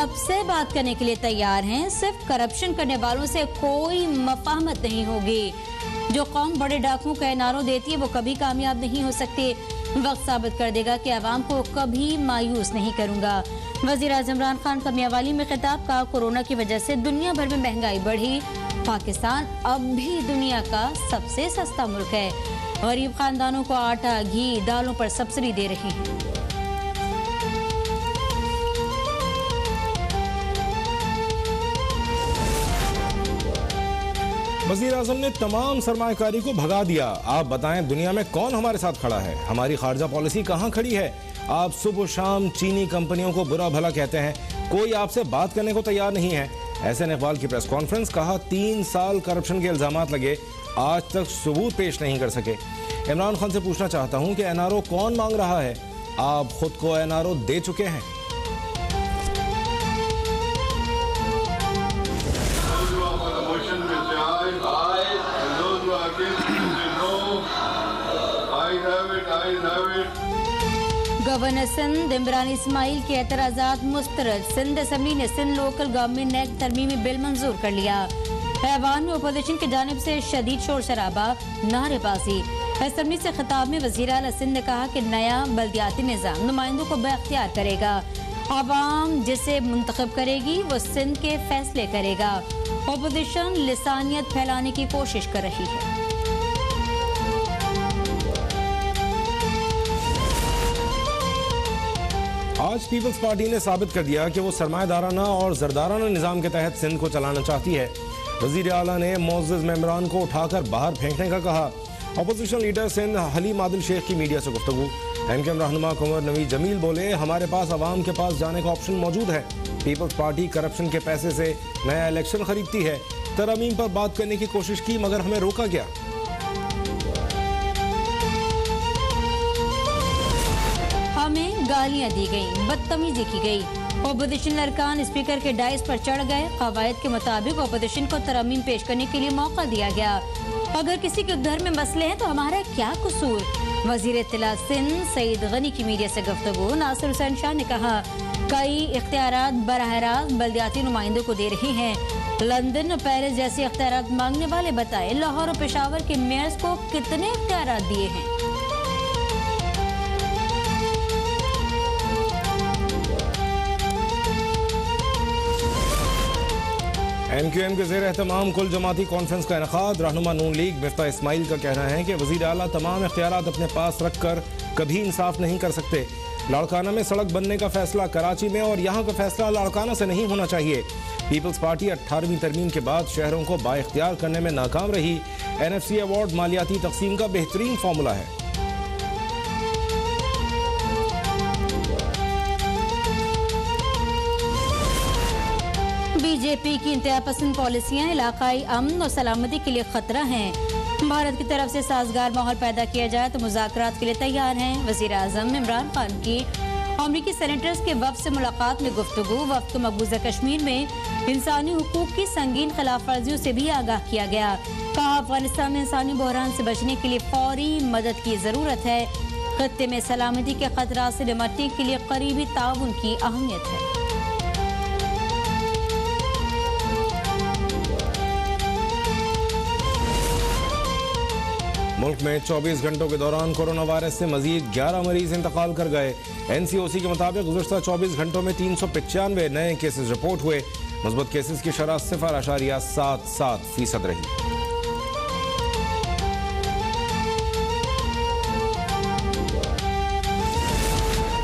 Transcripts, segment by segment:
سب سے بات کرنے کے لیے تیار ہیں، صرف کرپشن کرنے والوں سے کوئی مفاہمت نہیں ہوگی۔ جو قوم بڑے ڈاکوں کا نعرہ دیتی ہے وہ کبھی کامیاب نہیں ہو سکتی۔ وقت ثابت کر دے گا کہ عوام کو کبھی مایوس نہیں کروں گا۔ وزیر اعظم عمران خان کا میاوالی میں خطاب کا کورونا کی وجہ سے دنیا بھر میں مہنگائی بڑھی، پاکستان اب بھی دنیا کا سب سے سستا ملک ہے۔ غریب خاندانوں کو آٹا، گھی، دالوں پر سبسڈی دے رہی ہے۔ وزیر اعظم نے تمام سرمایہ کاری کو بھگا دیا۔ آپ بتائیں دنیا میں کون ہمارے ساتھ کھڑا ہے؟ ہماری خارجہ پالیسی کہاں کھڑی ہے؟ آپ صبح و شام چینی کمپنیوں کو برا بھلا کہتے ہیں، کوئی آپ سے بات کرنے کو تیار نہیں ہے۔ احسن اقبال کی پریس کانفرنس، کہا 3 سال کرپشن کے الزامات لگے، آج تک ثبوت پیش نہیں کر سکے۔ عمران خان سے پوچھنا چاہتا ہوں کہ این آر او کون مانگ رہا ہے؟ آپ خود کو این آر او دے چکے ہیں۔ گورنر سندھ عمران اسماعیل کے اعتراضات مسترد، سندھ اسمبلی نے سندھ لوکل گورنمنٹ ایکٹ ترمیمی بل منظور کر لیا۔ ایوان میں اپوزیشن کی جانب سے شدید شور شرابہ، نعرے بازی۔ اسمبلی سے خطاب میں وزیر اعلیٰ سندھ نے کہا کہ نیا بلدیاتی نظام نمائندوں کو بااختیار کرے گا، عوام جسے منتخب کرے گی وہ سندھ کے فیصلے کرے گا۔ اپوزیشن لسانیت پھیلانے کی کوشش کر رہی ہے۔ آج پیپلز پارٹی نے ثابت کر دیا کہ وہ سرمایہ دارانہ اور زردارانہ نظام کے تحت سندھ کو چلانا چاہتی ہے۔ وزیر اعلیٰ نے معزز ممبران کو اٹھا کر باہر پھینکنے کا کہا۔ اپوزیشن لیڈر سندھ حلیم عادل شیخ کی میڈیا سے گفتگو، ایم کیو ایم رہنما قمر نوید جمیل بولے، ہمارے پاس عوام کے پاس جانے کا آپشن موجود ہے۔ پیپلز پارٹی کرپشن کے پیسے سے نیا الیکشن خریدتی ہے۔ ترامیم پر بات کرنے کی کوشش کی مگر ہمیں روکا گیا۔ ہمیں گالیاں دی گئیں، بدتمیزی کی گئی۔ اپوزیشن ارکان اسپیکر کے ڈائس پر چڑھ گئے۔ قواعد کے مطابق اپوزیشن کو ترامیم پیش کرنے کے لیے موقع دیا گیا۔ اگر کسی کے گھر میں مسئلے ہیں تو ہمارا کیا قصور؟ وزیر اطلاع سندھ سعید غنی کی میڈیا سے گفتگو، ناصر حسین شاہ نے کہا کئی اختیارات براہ راست بلدیاتی نمائندوں کو دے رہی ہیں۔ لندن اور پیرس جیسے اختیارات مانگنے والے بتائے لاہور اور پشاور کے میئرز کو کتنے اختیارات دیے ہیں؟ ایم کیو ایم کے زیر اہتمام کل جماعتی کانفرنس کا انعقاد۔ رہنما نون لیگ مفتاح اسماعیل کا کہنا ہے کہ وزیر اعلیٰ تمام اختیارات اپنے پاس رکھ کر کبھی انصاف نہیں کر سکتے۔ لاڑکانہ میں سڑک بننے کا فیصلہ کراچی میں اور یہاں کا فیصلہ لاڑکانہ سے نہیں ہونا چاہیے۔ پیپلز پارٹی 18ویں ترمیم کے بعد شہروں کو با اختیار کرنے میں ناکام رہی۔ این ایف سی ایوارڈ مالیاتی تقسیم کا بہترین فارمولہ ہے۔ بی جے پی کی انتہا پسند پالیسیاں علاقائی امن اور سلامتی کے لیے خطرہ ہیں۔ بھارت کی طرف سے سازگار ماحول پیدا کیا جائے تو مذاکرات کے لیے تیار ہیں۔ وزیر اعظم عمران خان کی امریکی سینیٹرز کے وفد سے ملاقات میں گفتگو، وفد کو مقبوضہ کشمیر میں انسانی حقوق کی سنگین خلاف ورزیوں سے بھی آگاہ کیا گیا۔ کہا افغانستان میں انسانی بحران سے بچنے کے لیے فوری مدد کی ضرورت ہے۔ خطے میں سلامتی کے خطرات سے نمٹنے کے لیے قریبی تعاون کی اہمیت ہے۔ ملک میں 24 گھنٹوں کے دوران کورونا وائرس سے مزید 11 مریض انتقال کر گئے۔ این سی او سی کے مطابق گزشتہ 24 گھنٹوں میں 395 نئے کیسز رپورٹ ہوئے۔ مثبت کیسز کی شرح 0.77% رہی۔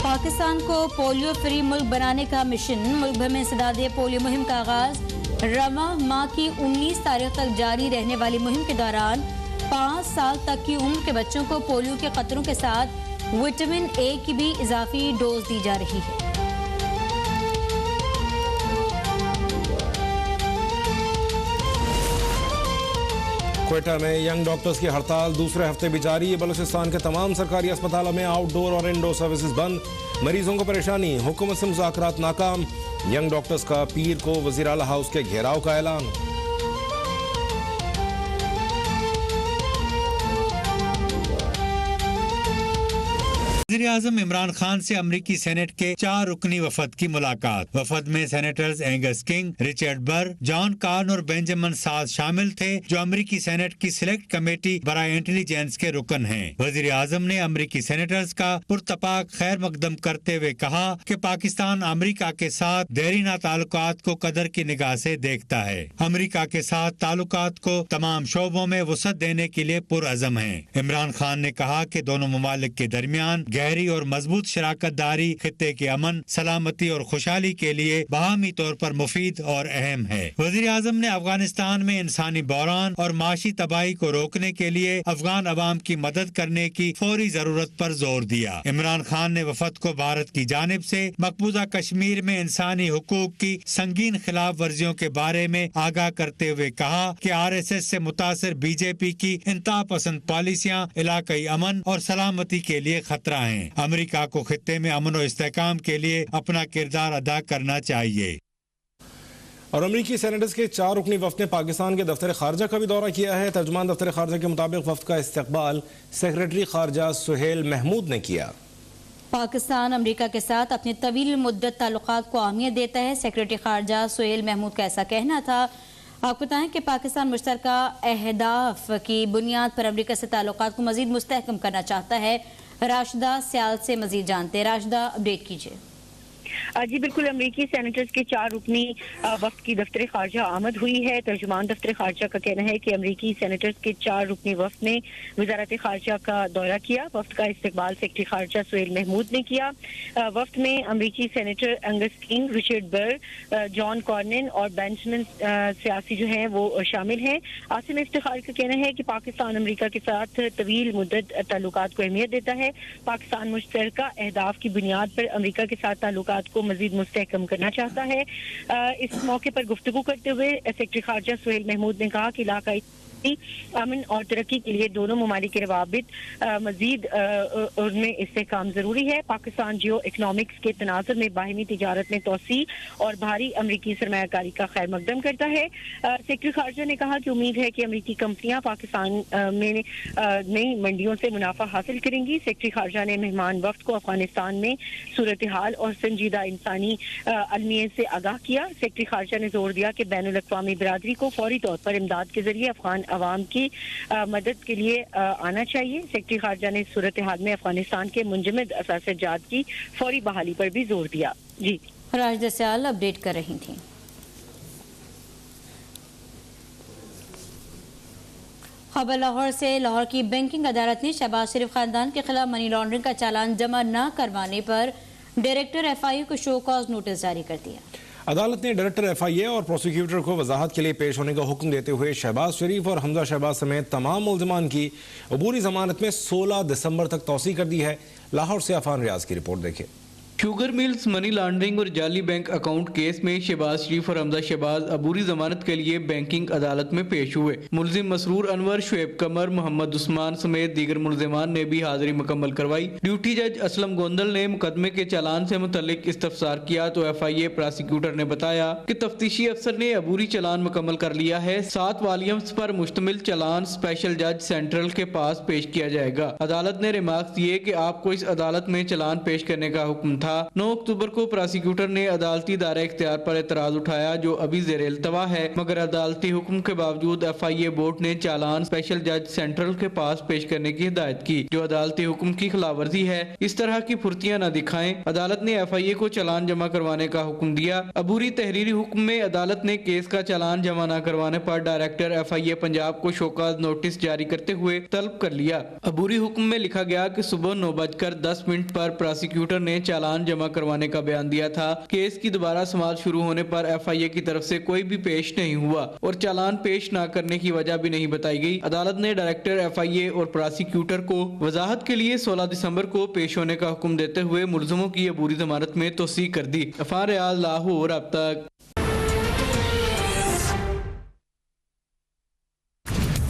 پاکستان کو پولیو فری ملک بنانے کا مشن، ملک بھر میں انسداد پولیو مہم کا آغاز۔ رواں ماہ کی 19 تاریخ تک جاری رہنے والی مہم کے دوران 5 سال تک کی عمر کے بچوں کو پولیو کے قطروں کے ساتھ وٹامن اے کی بھی اضافی ڈوز دی جا رہی ہے۔ کوئٹہ میں ینگ ڈاکٹرز کی ہڑتال دوسرے ہفتے بھی جاری ہے۔ بلوچستان کے تمام سرکاری اسپتالوں میں آؤٹ ڈور اور انڈور سروسز بند، مریضوں کو پریشانی، حکومت سے مذاکرات ناکام۔ ینگ ڈاکٹرز کا پیر کو وزیر اعلیٰ ہاؤس کے گھیراؤ کا اعلان۔ वज़ीर-ए-आज़म इमरान खान से अमरीकी सेनेट के 4 रुकनी वफद की मुलाकात। वफद में सेनेटर्स एंगस किंग, रिचर्ड बर, जॉन कार्न और बेंजामिन साद शामिल थे, जो अमरीकी सेनेट की सिलेक्ट कमेटी बराए इंटेलिजेंस के रुकन हैं। वज़ीर-ए-आज़म ने अमरीकी सेनेटर्स का पुरतपाक खैर मकदम करते हुए कहा कि पाकिस्तान अमरीका के साथ देरीना ताल्लुकात को कदर की निगाह से देखता है। अमरीका के साथ ताल्लुकात को तमाम शोबों में वसअत देने के लिए पुरअज़म है। इमरान खान ने कहा कि दोनों ममालिक के दरमियान गहरी और मजबूत शराकत दारी खित्ते के अमन, सलामती और खुशहाली के लिए बाहमी तौर पर मुफीद और अहम है। वज़ीर-ए-आज़म ने अफगानिस्तान में इंसानी बहरान और माशी तबाही को रोकने के लिए अफगान अवाम की मदद करने की फौरी जरूरत पर जोर दिया। इमरान खान ने वफद को भारत की जानिब से मकबूजा कश्मीर में इंसानी हुकूक की संगीन खिलाफ वर्जियों के बारे में आगाह करते हुए कहा कि RSS से मुतासिर BJP की इंतहा पसंद पॉलिसियां इलाकाई अमन और सलामती के लिए खतरा हैं। अमेरिका को खित्ते में अमन और इस्तेहकाम के लिए अपना किरदार अदा करना चाहिए। और अमरीकी सेनेटर्स के 4 रुकनी वफ्द ने पाकिस्तान के दफ्तर खारजा का भी दौरा किया है। तर्जुमान दफ्तर खारजा के मुताबिक वफ्द का इस्तकबाल सेक्रेटरी खारजा सुहेल महमूद ने किया। पाकिस्तान अमेरिका के साथ अपने तवील मुद्दत ताल्लुकात को अहमियत देता है। सेक्रेटरी खारजा सुहेल महमूद का ऐसा कहना था। आपको बताएं कि पाकिस्तान मुश्तरका अहदाफ की बुनियाद पर अमेरिका से ताल्लुकात को मजीद मुस्तहकम करना चाहता है। राशिदा सियाल से मजीद जानते हैं। राशिदा, अपडेट कीजिए। जी बिल्कुल, अमरीकी सेनेटर्स के 4 रुकनी वफ्द की दफ्तर खारजा आमद हुई है। तर्जुमान दफ्तर खारजा का कहना है कि अमरीकी सेनेटर्स के 4 रुकनी वफ्द ने वजारत खारजा का दौरा किया। वफ्द का इस्तकबाल सेक्रेटरी खारजा सुहेल महमूद ने किया। वफ्द में अमरीकी सेनेटर एंगस किंग, रिचर्ड बर, जॉन कॉर्नन और बेंजामिन सियासी जो हैं वो शामिल हैं। आसिम इफ्तिखार का कहना है कि पाकिस्तान अमरीका के साथ तवील मुद्दत ताल्लुकात को अहमियत देता है। पाकिस्तान मुश्तरका अहदाफ की बुनियाद पर अमरीका के साथ ताल्लुकात को मजीद मुस्तहकम करना चाहता है। इस मौके पर गुफ्तगू करते हुए सेक्रेटरी खारजा सुहेल महमूद ने कहा कि इलाकाई अमन और तरक्की के लिए दोनों ममालिक के रवाबित मजीद उनमें इस्तेहकाम जरूरी है। पाकिस्तान जियो इकनॉमिक्स के तनाजुर में बाहिमी तिजारत में तोसी और भारी अमरीकी सरमायाकारी का खैर मकदम करता है। सेक्रेटरी खारजा ने कहा कि उम्मीद है कि अमरीकी कंपनियां पाकिस्तान में नई मंडियों से मुनाफा हासिल करेंगी। सेक्रेटरी खारजा ने मेहमान वक्त को अफगानिस्तान में सूरत हाल और संजीदा इंसानी अलमियत से आगाह किया। सेक्रेटरी खारजा ने जोर दिया कि बैनुल अक़वामी बिरादरी को फौरी तौर पर इमदाद के जरिए अफगान अवाम की मदद के लिए आना चाहिए। सेक्रेटरी खारजा ने सूरत हाल में अफगानिस्तान के मुंजमद असासे-ए-जात की फौरी बहाली पर भी जोर दिया। जी, राशिदा सियाल अपडेट कर रही थी। खबर लाहौर से। लाहौर की बैंकिंग अदालत ने शहबाज शरीफ खानदान के खिलाफ मनी लॉन्ड्रिंग का चालान जमा न करवाने पर डायरेक्टर FIA को शो कॉज नोटिस जारी कर दिया। अदालत ने डायरेक्टर FIA और प्रोसिक्यूटर को वजाहत के लिए पेश होने का हुक्म देते हुए शहबाज शरीफ और हमजा शहबाज समेत तमाम मुल्ज़िमान की अबूरी जमानत में 16 दिसंबर तक तौसी कर दी है। लाहौर से अफान रियाज की रिपोर्ट देखें। शुगर मिल्स मनी लॉन्ड्रिंग और जाली बैंक अकाउंट केस में शहबाज शरीफ और हमजा शहबाज अबूरी जमानत के लिए बैंकिंग अदालत में पेश हुए। मुल्जिम मसरूर अनवर, शुएब कमर, मोहम्मद उस्मान समेत दीगर मुल्जिमान ने भी हाजिरी मुकम्मल करवाई। ड्यूटी जज असलम गोंदल ने मुकदमे के चालान से मुतल्लिक इस्तफसार किया तो FIA प्रोसिक्यूटर ने बताया कि तफ्तीशी अफसर ने अबूरी चालान मुकम्मल कर लिया है। 7 वॉल्यूम्स पर मुश्तमिल चालान स्पेशल जज सेंट्रल के पास पेश किया जाएगा। अदालत ने रिमार्क दिए कि आपको इस अदालत में चालान पेश करने का हुक्म था। 9 अक्टूबर को प्रोसिक्यूटर ने अदालती दायरा इख्तियार पर एतराज उठाया जो अभी ज़ेर इल्तवा है, मगर अदालती हुक्म के बावजूद FIA बोर्ड ने चालान स्पेशल जज सेंट्रल के पास पेश करने की हिदायत की जो अदालती हुक्म की खिलाफवर्जी है। इस तरह की फुर्तियां न दिखाएं। अदालत ने FIA को चालान जमा करवाने का हुक्म दिया। अबूरी तहरीरी हुक्म में अदालत ने केस का चालान जमा न करवाने पर डायरेक्टर FIA पंजाब को शोकाज नोटिस जारी करते हुए तलब कर लिया। अबूरी हुक्म में लिखा गया कि सुबह 9:10 पर प्रोसिक्यूटर ने चालान जमा करवाने का बयान दिया था। केस की दोबारा समाअत शुरू होने पर FIA की तरफ से कोई भी पेश नहीं हुआ और चालान पेश न करने की वजह भी नहीं बताई गई। अदालत ने डायरेक्टर FIA और प्रोसिक्यूटर को वजाहत के लिए 16 दिसंबर को पेश होने का हुक्म देते हुए मुल्जिमों की अबूरी जमानत में तौसीक कर दी। अफान रियाज, लाहौर। अब तक।